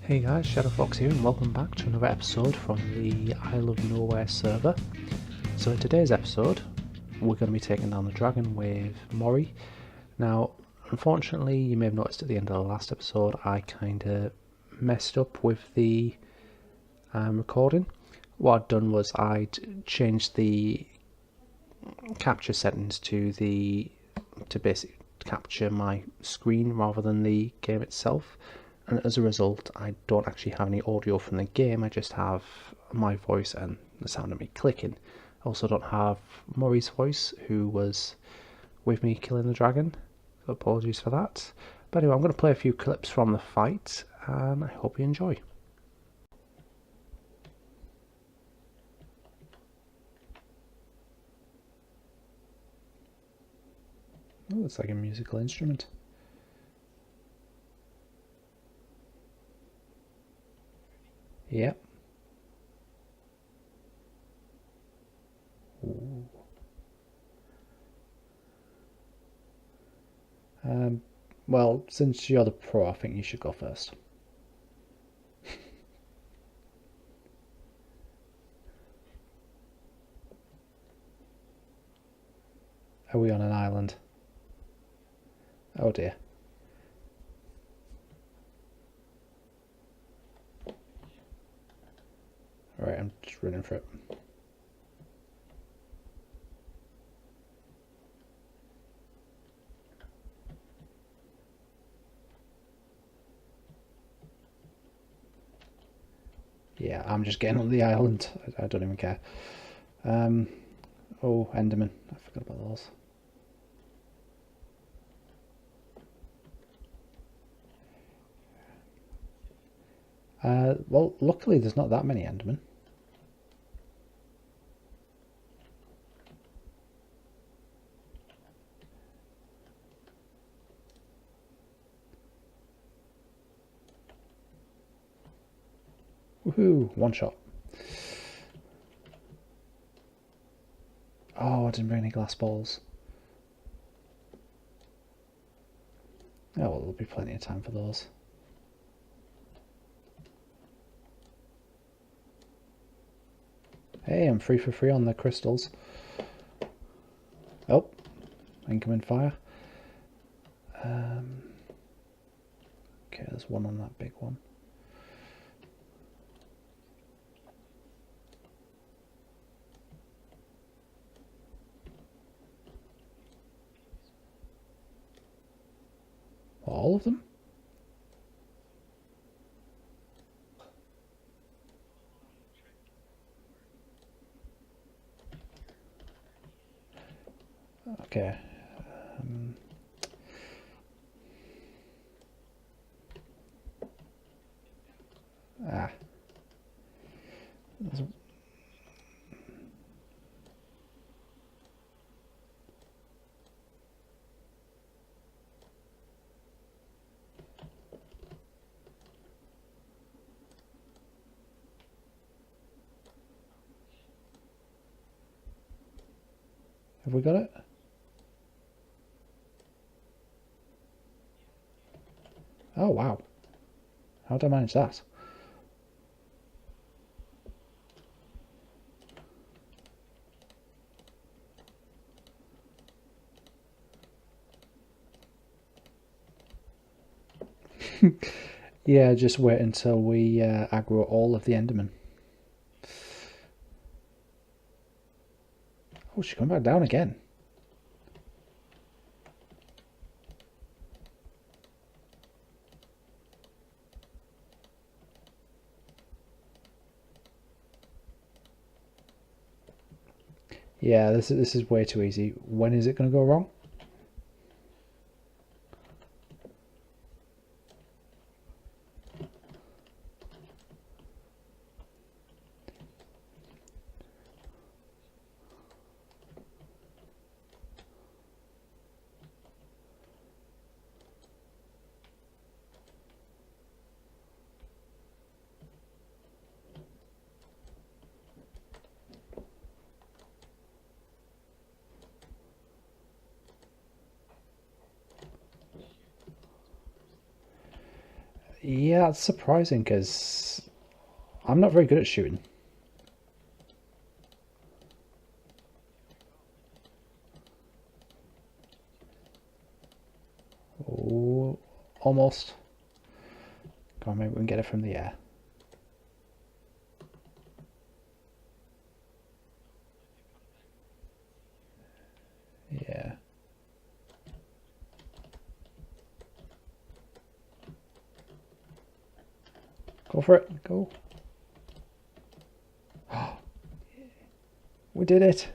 Hey guys, Shadowfox here and welcome back to another episode from the Isle of Nowhere server. So in today's episode, we're going to be taking down the dragon with Mori. Now, unfortunately, you may have noticed at the end of the last episode, I kind of messed up with the recording. What I'd done was I'd changed the capture settings to basically capture my screen rather than the game itself. And as a result, I don't actually have any audio from the game, I just have my voice and the sound of me clicking. I also don't have Murray's voice, who was with me killing the dragon, so apologies for that. But anyway, I'm going to play a few clips from the fight, and I hope you enjoy. Oh, it's like a musical instrument. Yep. Ooh. Well, since you're the pro, I think you should go first. Are we on an island? Oh dear. Alright, I'm just running for it. Yeah, I'm just getting on the island. I don't even care. Oh, Enderman. I forgot about those. Well, luckily there's not that many Endermen. Woohoo! One shot. Oh, I didn't bring any glass balls. Oh, well, there'll be plenty of time for those. Hey, I'm free for free on the crystals. Oh, incoming fire. Okay, there's one on that big one. All of them? Okay. Have we got it? Oh, wow. How did I manage that? Yeah, just wait until we aggro all of the Endermen. Oh, she's coming back down again. Yeah, this is way too easy. When is it going to go wrong? Yeah, it's surprising because I'm not very good at shooting. Oh, almost. Come on, maybe we can get it from the air. Yeah. Go for it. Go. We did it.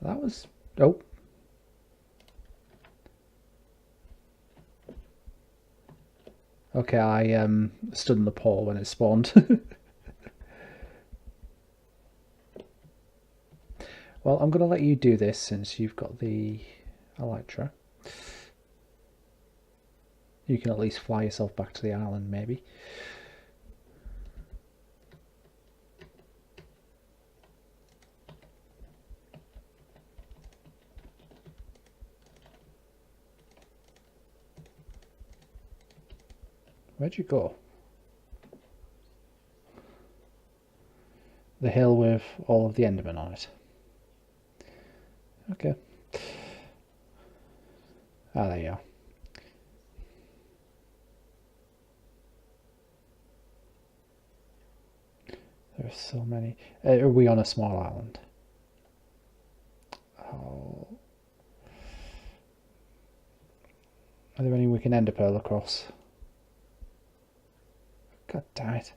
That was... Oh. Okay, I stood in the pole when it spawned. Well, I'm going to let you do this since you've got the Elytra. You can at least fly yourself back to the island, maybe. Where'd you go? The hill with all of the Endermen on it. Okay. Ah, there you are. There are so many. Are we on a small island? Oh. Are there any we can ender pearl across? God damn it.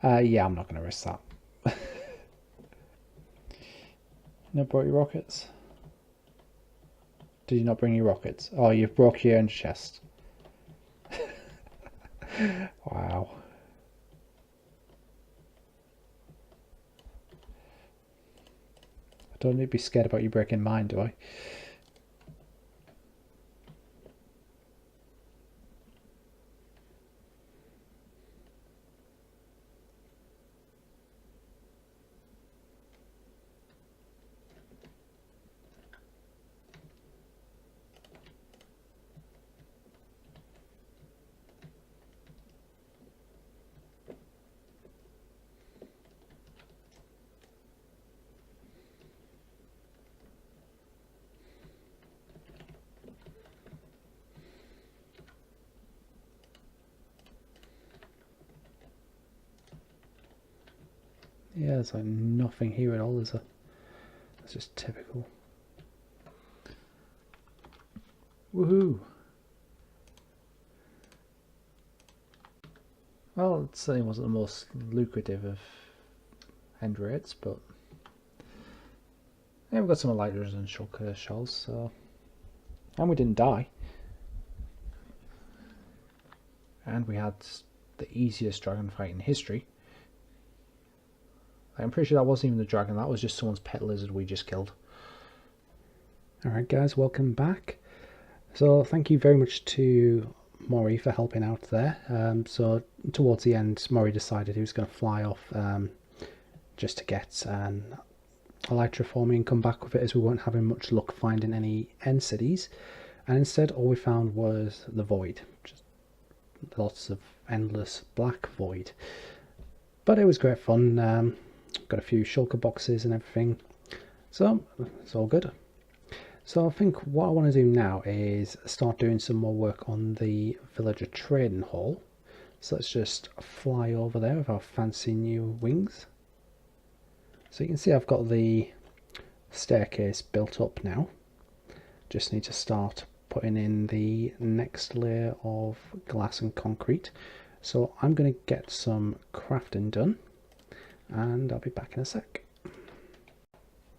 Yeah, I'm not going to risk that. No, brought your rockets? Did you not bring your rockets? Oh, you've broke your own chest. Wow. I don't need to be scared about you breaking mine, do I? Yeah, there's like nothing here at all, is there? That's just typical. Woohoo! Well, it certainly wasn't the most lucrative of end rates, but yeah, we've got some Elytras and shulker shells, so... And we didn't die. And we had the easiest dragon fight in history. I'm pretty sure that wasn't even the dragon, that was just someone's pet lizard we just killed. Alright guys, welcome back. So thank you very much to Maury for helping out there. So towards the end, Maury decided he was going to fly off just to get an Elytra for me and come back with it, as we weren't having much luck finding any end cities. And instead all we found was the void. Just lots of endless black void. But it was great fun. Got a few shulker boxes and everything. So it's all good. So I think what I want to do now is start doing some more work on the villager trading hall. So let's just fly over there with our fancy new wings. So you can see I've got the staircase built up now. Just need to start putting in the next layer of glass and concrete. So I'm going to get some crafting done and I'll be back in a sec.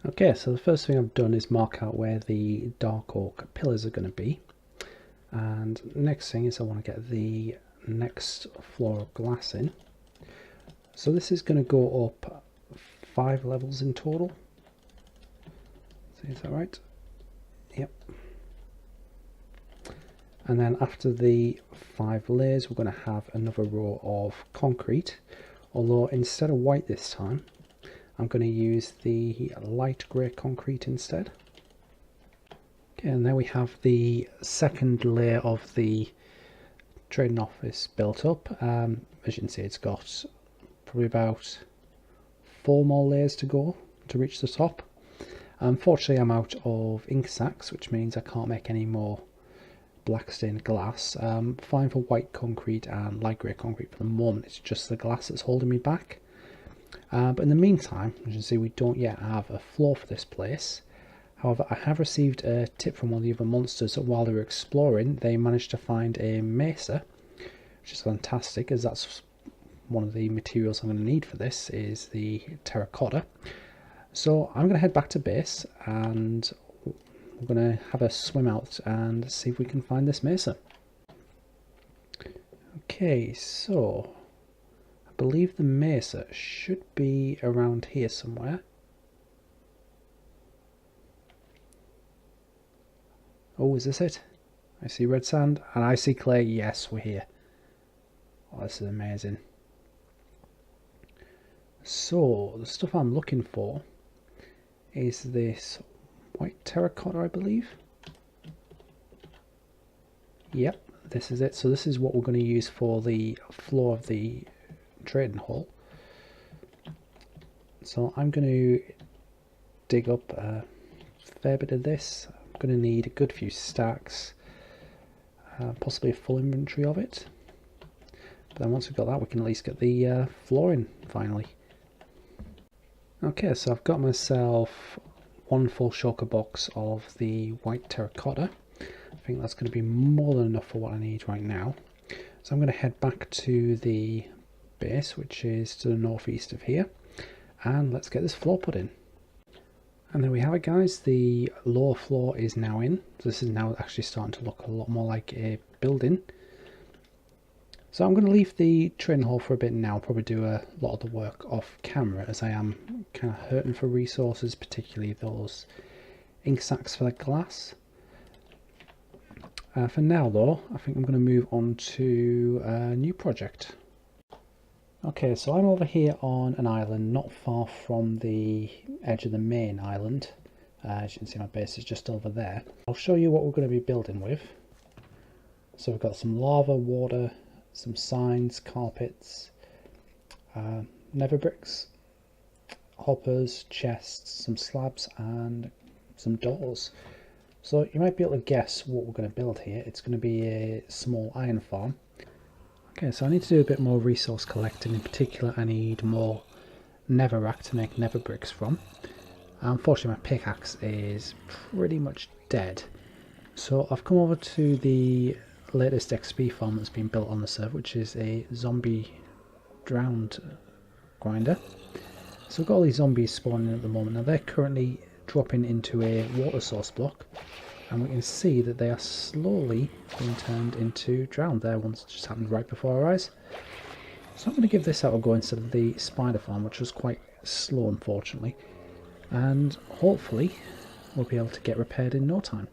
Okay, so the first thing I've done is mark out where the dark oak pillars are going to be, and next thing is I want to get the next floor of glass in. So this is going to go up 5 levels in total. So is that right? Yep. And then after the 5 layers, we're going to have another row of concrete, although instead of white this time, I'm going to use the light grey concrete instead. Okay, and there we have the second layer of the trading office built up. As you can see, it's got probably about 4 more layers to go to reach the top. Unfortunately, I'm out of ink sacks, which means I can't make any more black stained glass. Fine for white concrete and light grey concrete for the moment. It's just the glass that's holding me back. But in the meantime, as you can see, we don't yet have a floor for this place. However, I have received a tip from one of the other monsters that while they were exploring, they managed to find a mesa, which is fantastic, as that's one of the materials I'm going to need for this is the terracotta. So I'm going to head back to base and we're going to have a swim out and see if we can find this mesa. Okay, so I believe the mesa should be around here somewhere. Oh, is this it? I see red sand and I see clay. Yes, we're here. Oh, this is amazing. So the stuff I'm looking for is this white terracotta, I believe. Yep, this is it. So this is what we're going to use for the floor of the trading hall. So I'm going to dig up a fair bit of this. I'm going to need a good few stacks, possibly a full inventory of it. But then once we've got that, we can at least get the flooring finally. Okay, so I've got myself 1 full shulker box of the white terracotta. I think that's going to be more than enough for what I need right now. So I'm going to head back to the base, which is to the northeast of here, and let's get this floor put in. And there we have it, guys. The lower floor is now in. So this is now actually starting to look a lot more like a building. So I'm going to leave the trading hall for a bit now, probably do a lot of the work off camera as I am kind of hurting for resources, particularly those ink sacks for the glass. For now though, I think I'm going to move on to a new project. Okay, so I'm over here on an island not far from the edge of the main island. As you can see, my base is just over there. I'll show you what we're going to be building with. So we've got some lava, water, some signs, carpets, nether bricks, hoppers, chests, some slabs and some doors. So you might be able to guess what we're going to build here. It's going to be a small iron farm. Okay, so I need to do a bit more resource collecting. In particular, I need more netherrack to make nether bricks from. Unfortunately, my pickaxe is pretty much dead. So I've come over to the latest XP farm that's been built on the server, which is a zombie drowned grinder. So we've got all these zombies spawning at the moment. Now they're currently dropping into a water source block, and we can see that they are slowly being turned into drowned. There, one just happened right before our eyes. So I'm going to give this out a go instead of the spider farm, which was quite slow unfortunately, and hopefully we'll be able to get repaired in no time.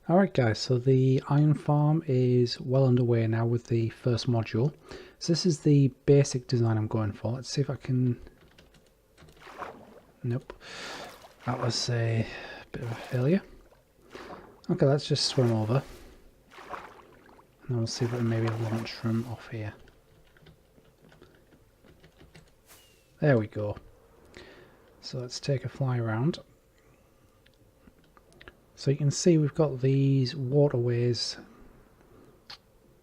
Alright guys, so the iron farm is well underway now with the first module. So this is the basic design I'm going for. Let's see if I can... Nope. That was a bit of a failure. Okay, let's just swim over. And then we'll see if we can maybe launch from off here. There we go. So let's take a fly around. So you can see we've got these waterways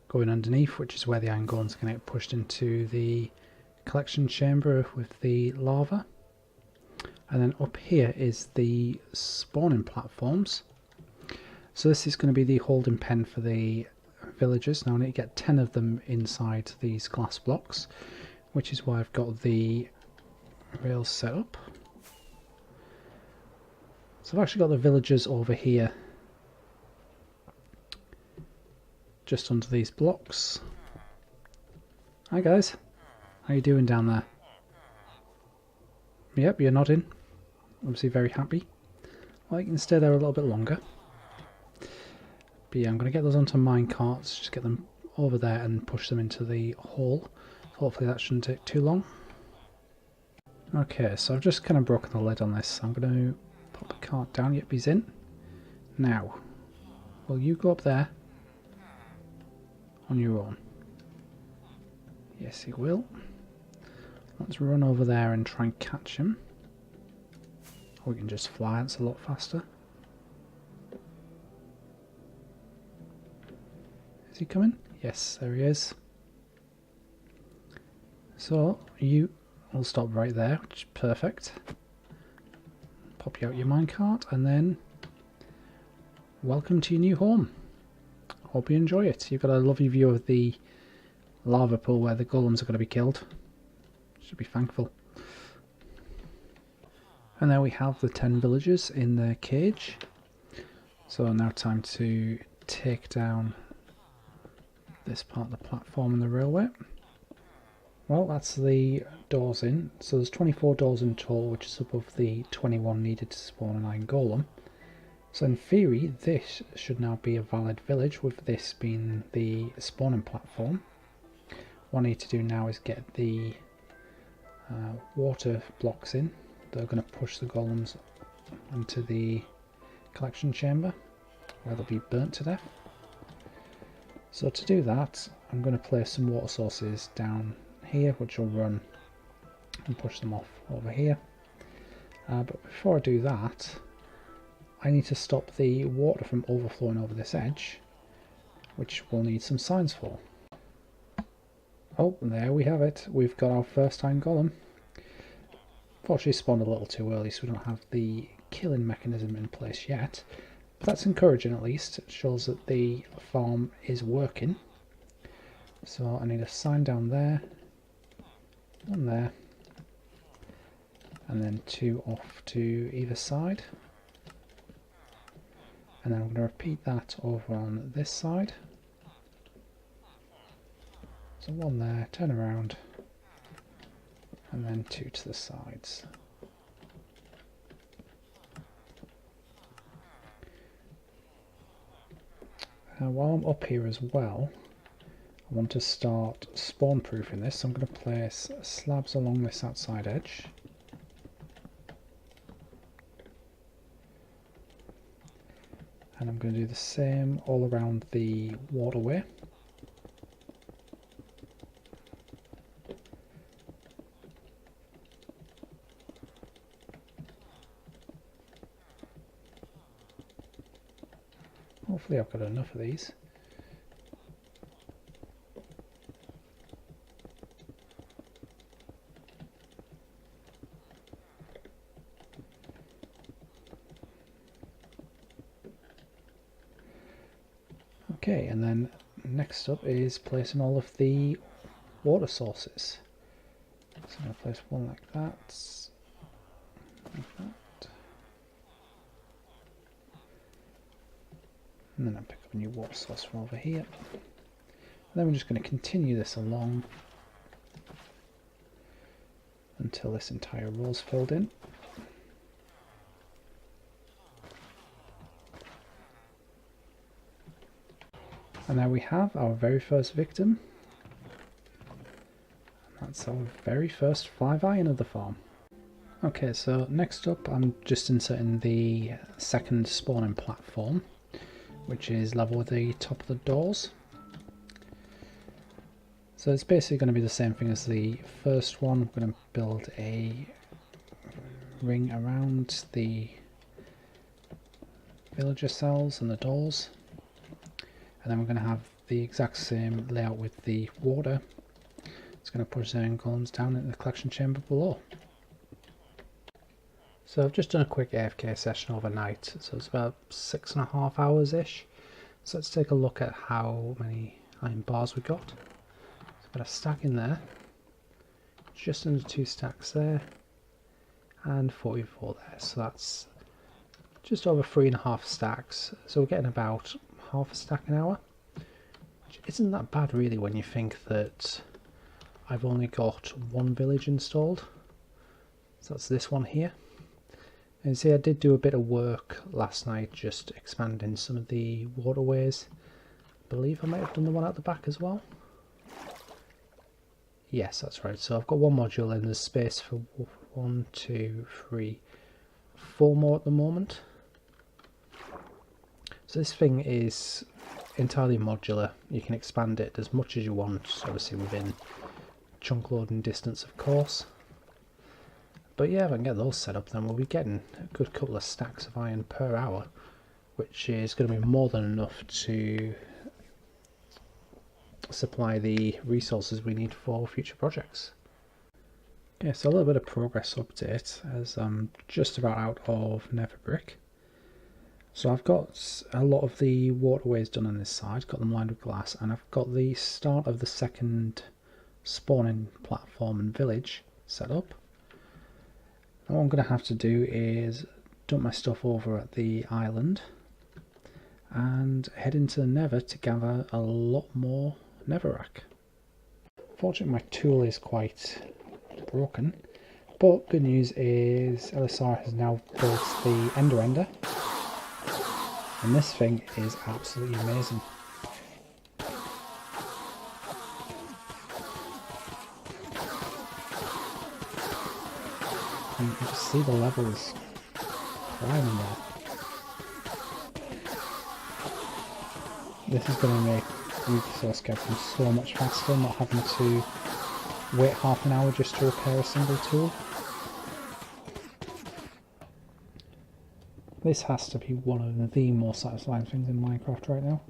going underneath, which is where the iron golems can get pushed into the collection chamber with the lava. And then up here is the spawning platforms. So this is going to be the holding pen for the villagers. Now I need to get 10 of them inside these glass blocks, which is why I've got the rails set up. So I've actually got the villagers over here just under these blocks. Hi guys, how you doing down there? Yep, you're nodding. Obviously very happy. Well, you can stay there a little bit longer. But yeah, I'm going to get those onto mine carts, just get them over there and push them into the hole. Hopefully that shouldn't take too long. Okay, so I've just kind of broken the lid on this. I'm going to pop the cart down. Yep, he's in. Now, will you go up there on your own? Yes, he will. Let's run over there and try and catch him. Or we can just fly, it's a lot faster. Is he coming? Yes, there he is. So, you will stop right there, which is perfect. Pop you out your minecart, and then welcome to your new home. Hope you enjoy it. You've got a lovely view of the lava pool where the golems are going to be killed. Should be thankful. And there we have the 10 villagers in their cage. So now time to take down this part of the platform and the railway. Well, that's the doors in. So there's 24 doors in total, which is above the 21 needed to spawn an iron golem. So in theory, this should now be a valid village, with this being the spawning platform. What I need to do now is get the water blocks in. They're going to push the golems into the collection chamber, where they'll be burnt to death. So to do that, I'm going to place some water sources down here, which will run and push them off over here. But before I do that, I need to stop the water from overflowing over this edge, which we'll need some signs for. Oh, there we have it. We've got our first iron golem. Fortunately spawned a little too early, so we don't have the killing mechanism in place yet. But that's encouraging at least. It shows that the farm is working. So I need a sign down there, one there, and then 2 off to either side. And then I'm going to repeat that over on this side. So 1 there, turn around, and then 2 to the sides. While I'm up here as well, I want to start spawn proofing this, so I'm going to place slabs along this outside edge. And I'm going to do the same all around the waterway. Hopefully I've got enough of these. Okay, and then next up is placing all of the water sources. So I'm going to place one like that. Like that. And then I'll pick up a new water source from over here. And then we're just going to continue this along until this entire row's filled in. And now we have our very first victim. And that's our very first 5 iron of the farm. Okay, so next up I'm just inserting the second spawning platform, which is level with the top of the doors. So it's basically going to be the same thing as the first one. We're going to build a ring around the villager cells and the doors. And then we're going to have the exact same layout with the water. It's going to push the iron golems down into the collection chamber below. So I've just done a quick AFK session overnight, so it's about 6.5 hours ish. So let's take a look at how many iron bars we got. So I've got a stack in there, just under 2 stacks there, and 44 there. So that's just over 3.5 stacks. So we're getting about half a stack an hour, which isn't that bad really when you think that I've only got 1 village installed. So that's this one here. And see, I did do a bit of work last night just expanding some of the waterways. I believe I might have done the one at the back as well. Yes, that's right. So I've got one module and there's space for 1, 2, 3, 4 more at the moment. So this thing is entirely modular. You can expand it as much as you want, obviously within chunk loading distance, of course. But yeah, if I can get those set up, then we'll be getting a good couple of stacks of iron per hour, which is going to be more than enough to supply the resources we need for future projects. Okay, so a little bit of progress update, as I'm just about out of nether brick. So I've got a lot of the waterways done on this side, got them lined with glass, and I've got the start of the second spawning platform and village set up. Now what I'm going to have to do is dump my stuff over at the island and head into the nether to gather a lot more netherrack. Fortunately, my tool is quite broken, but good news is LSR has now built the Ender, and this thing is absolutely amazing. And you can just see the levels climbing there. This is going to make resource gathering so much faster, not having to wait half an hour just to repair a single tool. This has to be one of the more satisfying things in Minecraft right now.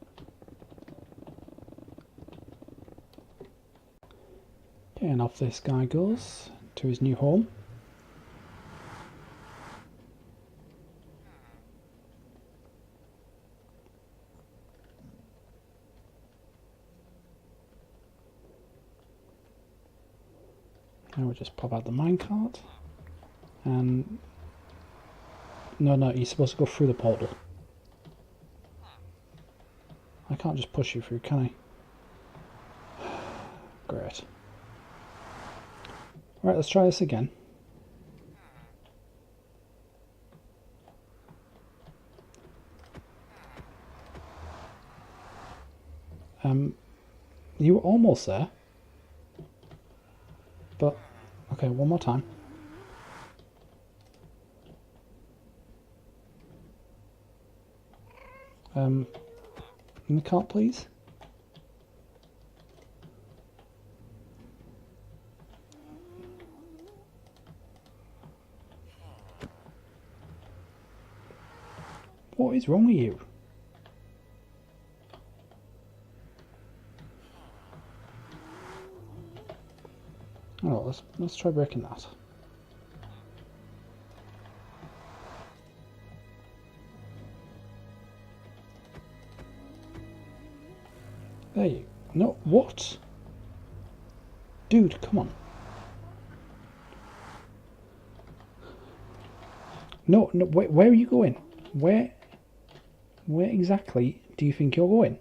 Okay, and off this guy goes to his new home. Now we'll just pop out the minecart, and no, you're supposed to go through the portal. I can't just push you through, can I? Great. Right, let's try this again. You were almost there. But, okay, one more time. In the cart, please. What is wrong with you? Oh, let's try breaking that. There you. No, what? Dude, come on. No, where are you going? Where exactly do you think you're going?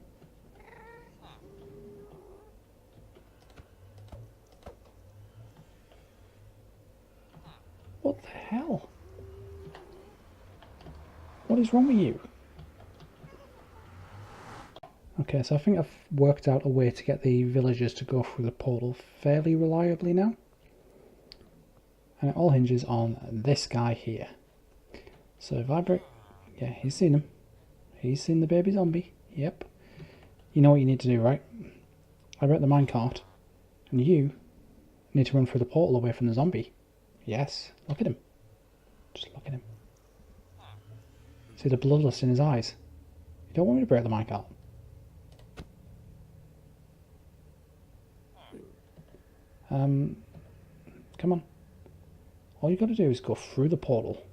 What the hell? What is wrong with you? Okay, so I think I've worked out a way to get the villagers to go through the portal fairly reliably now. And it all hinges on this guy here. So if I break... Yeah, he's seen him. He's seen the baby zombie. Yep. You know what you need to do, right? I break the minecart, and you need to run through the portal away from the zombie. Yes, look at him. Just look at him. See the bloodlust in his eyes? You don't want me to break the minecart. Come on. All you got to do is go through the portal.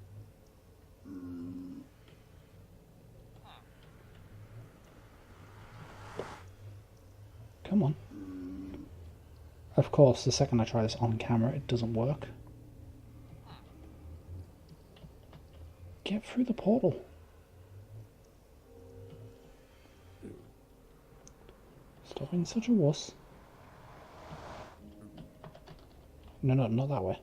Come on. Of course, the second I try this on camera, it doesn't work. Get through the portal. Stop being such a wuss. No, not that way.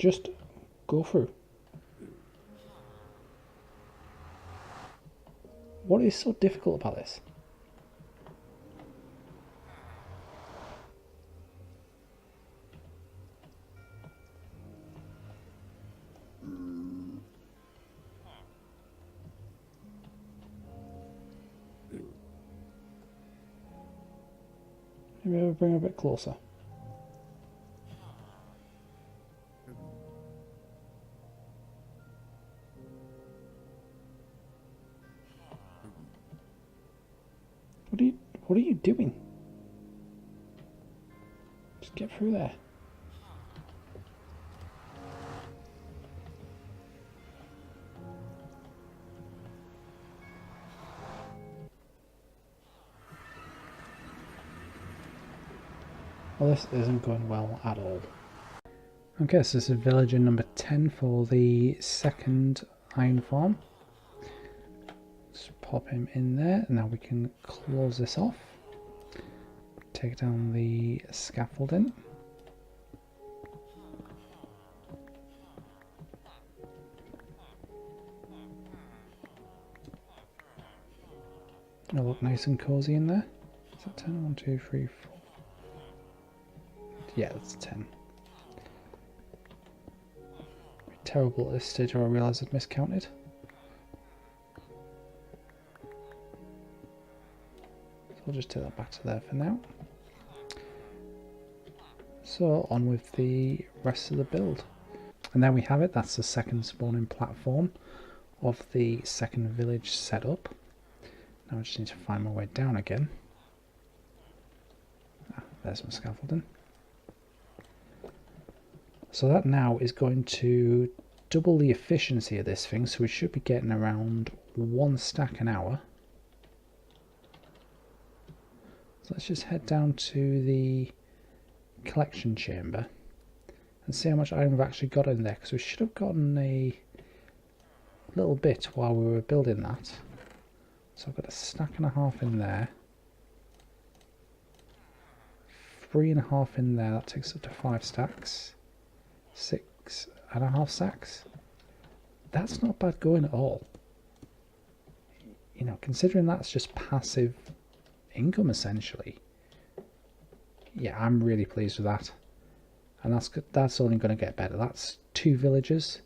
Just go through. What is so difficult about this? Maybe I'll bring it a bit closer. What are you doing? Just get through there. Well, this isn't going well at all. Okay, so this is villager number 10 for the second iron farm. Just pop him in there, and now we can close this off. Take down the scaffolding. It'll look nice and cozy in there. Is that 10? 1, 2, 3, 4. Yeah, that's 10. Terrible at this stage where I realise I've miscounted. So I'll just take that back to there for now. So on with the rest of the build. And there we have it, that's the second spawning platform of the second village setup. Now I just need to find my way down again. There's my scaffolding. So that now is going to double the efficiency of this thing, so we should be getting around 1 stack an hour. So let's just head down to the collection chamber and see how much iron we've actually got in there, because we should have gotten a little bit while we were building that. So I've got a stack and a half in there, 3.5 in there, that takes up to 5 stacks. 6.5 stacks. That's not bad going at all. You know, considering that's just passive income essentially. Yeah, I'm really pleased with that. And that's only going to get better. That's 2 villages.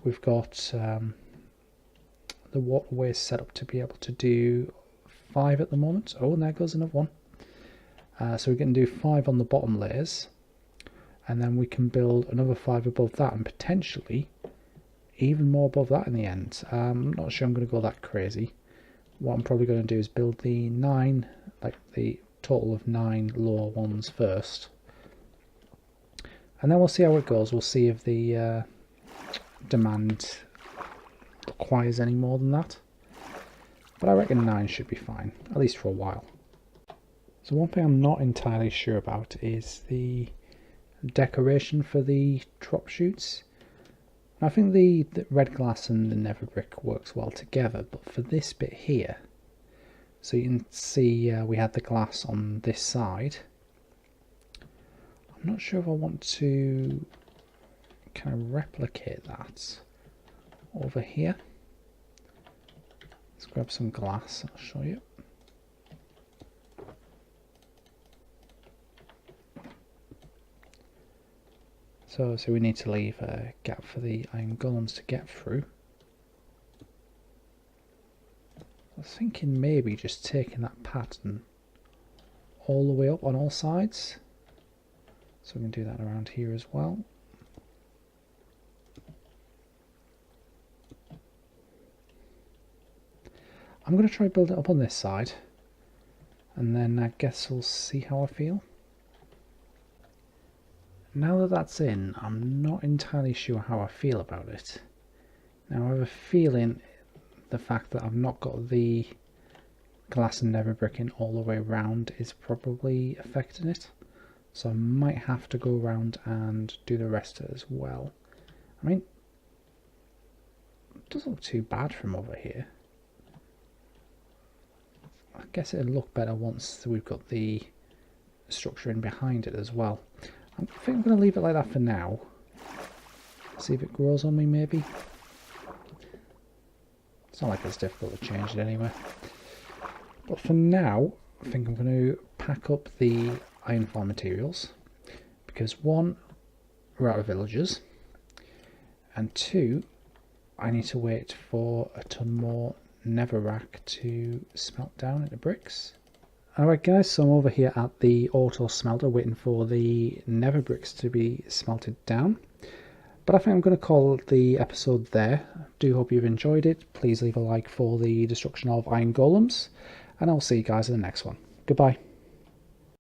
We've got the waterways set up to be able to do 5 at the moment. Oh, and there goes another one. So we can do 5 on the bottom layers. And then we can build another 5 above that, and potentially even more above that in the end. I'm not sure I'm going to go that crazy. What I'm probably going to do is build the 9, like the total of 9 lower ones first. And then we'll see how it goes. We'll see if the demand requires any more than that. But I reckon 9 should be fine, at least for a while. So one thing I'm not entirely sure about is the decoration for the drop shoots. I think the red glass and the nether brick works well together, but for this bit here, so you can see we had the glass on this side. I'm not sure if I want to kind of replicate that over here. Let's grab some glass, I'll show you. So we need to leave a gap for the iron golems to get through. I was thinking maybe just taking that pattern all the way up on all sides. So we can do that around here as well. I'm going to try build it up on this side, and then I guess we'll see how I feel. Now that that's in, I'm not entirely sure how I feel about it. Now I have a feeling the fact that I've not got the glass and nether brick in all the way around is probably affecting it. So I might have to go around and do the rest as well. I mean, it doesn't look too bad from over here. I guess it'll look better once we've got the structure in behind it as well. I think I'm going to leave it like that for now. See if it grows on me, maybe. It's not like it's difficult to change it anyway. But for now, I think I'm going to pack up the iron farm materials. Because one, we're out of villagers. And two, I need to wait for a ton more netherrack to smelt down into bricks. Alright guys, so I'm over here at the auto smelter waiting for the nether bricks to be smelted down. But I think I'm going to call the episode there. I do hope you've enjoyed it. Please leave a like for the destruction of iron golems. And I'll see you guys in the next one. Goodbye.